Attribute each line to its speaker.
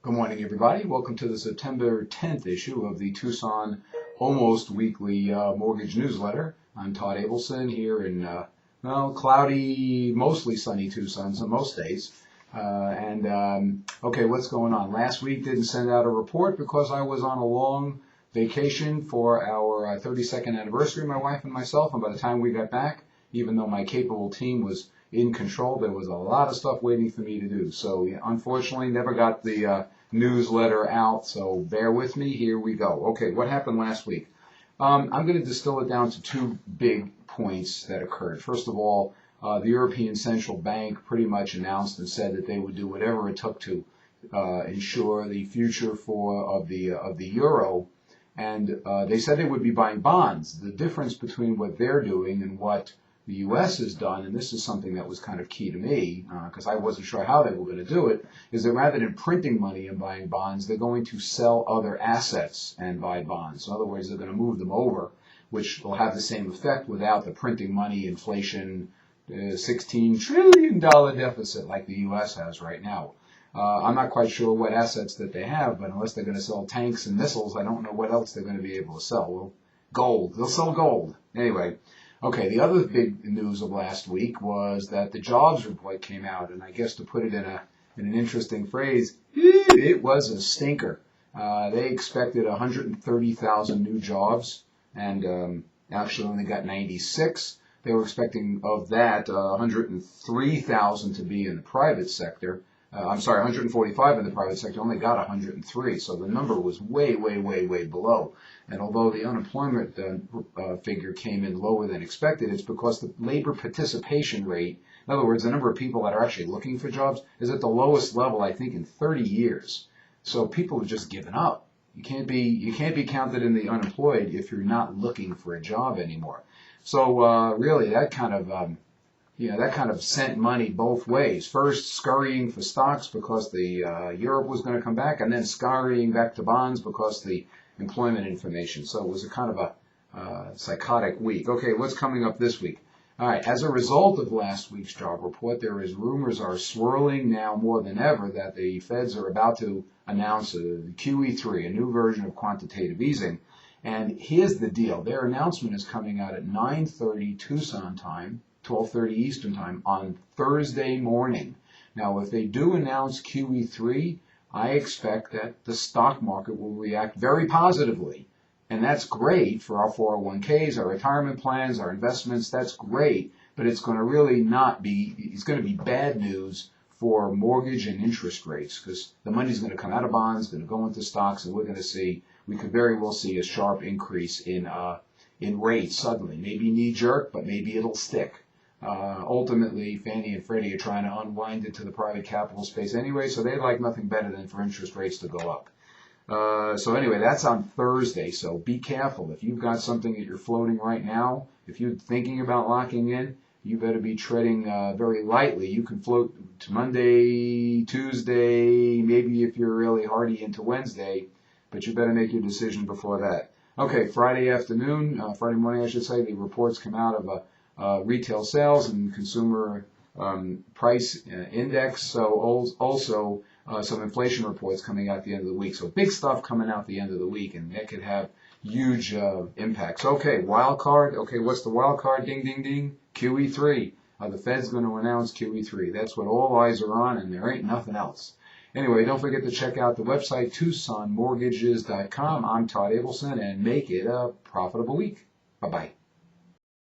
Speaker 1: Good morning, everybody. Welcome to the September 10th issue of the Tucson Almost Weekly Mortgage Newsletter. I'm Todd Abelson here in, cloudy, mostly sunny Tucson, so most days. Okay, what's going on? Last week didn't send out a report because I was on a long vacation for our 32nd anniversary, my wife and myself, and by the time we got back, even though my capable team was in control, there was a lot of stuff waiting for me to do. So unfortunately, never got the newsletter out, so bear with me. Here we go. Okay, what happened last week? I'm going to distill it down to two big points that occurred. First of all, the European Central Bank pretty much announced and said that they would do whatever it took to ensure the future of the euro, and they said they would be buying bonds. The difference between what they're doing and what the U.S. has done, and this is something that was kind of key to me because I wasn't sure how they were going to do it, is that rather than printing money and buying bonds, they're going to sell other assets and buy bonds. In other words, they're going to move them over, which will have the same effect without the printing money, inflation, $16 trillion deficit like the U.S. has right now. I'm not quite sure what assets that they have, but unless they're going to sell tanks and missiles, I don't know what else they're going to be able to sell. Well, gold. They'll sell gold. Anyway. Okay, the other big news of last week was that the jobs report came out, and I guess to put it in an interesting phrase, it was a stinker. They expected 130,000 new jobs, and actually only got 96. They were expecting of that 103,000 to be in the private sector. 145 in the private sector, only got 103, so the number was way, way, way, way below. And although the unemployment figure came in lower than expected, it's because the labor participation rate, in other words, the number of people that are actually looking for jobs, is at the lowest level, I think, in 30 years. So people have just given up. You can't be counted in the unemployed if you're not looking for a job anymore. So really, that kind of sent money both ways. First, scurrying for stocks because the Europe was going to come back, and then scurrying back to bonds because the employment information. So it was a kind of a psychotic week. Okay, what's coming up this week? All right, as a result of last week's job report, rumors are swirling now more than ever that the Feds are about to announce a QE3, a new version of quantitative easing. And here's the deal. Their announcement is coming out at 9:30 Tucson time, 12:30 Eastern time on Thursday morning. Now, if they do announce QE3, I expect that the stock market will react very positively. And that's great for our 401ks, our retirement plans, our investments. That's great, but it's going to really it's going to be bad news for mortgage and interest rates because the money's going to come out of bonds, going to go into stocks, and we could very well see a sharp increase in rates suddenly. Maybe knee-jerk, but maybe it'll stick. Ultimately, Fannie and Freddie are trying to unwind into the private capital space anyway, so they'd like nothing better than for interest rates to go up. So anyway, that's on Thursday, so be careful. If you've got something that you're floating right now, if you're thinking about locking in, you better be treading very lightly. You can float to Monday, Tuesday, maybe if you're really hardy into Wednesday, but you better make your decision before that. Okay, Friday morning I should say, the reports come out of retail sales and consumer price index. So also some inflation reports coming out at the end of the week. So big stuff coming out at the end of the week, and that could have huge impacts. Okay, wild card. Okay, what's the wild card? Ding, ding, ding. QE3. The Fed's going to announce QE3. That's what all eyes are on, and there ain't nothing else. Anyway, don't forget to check out the website, TucsonMortgages.com. I'm Todd Abelson, and make it a profitable week. Bye-bye.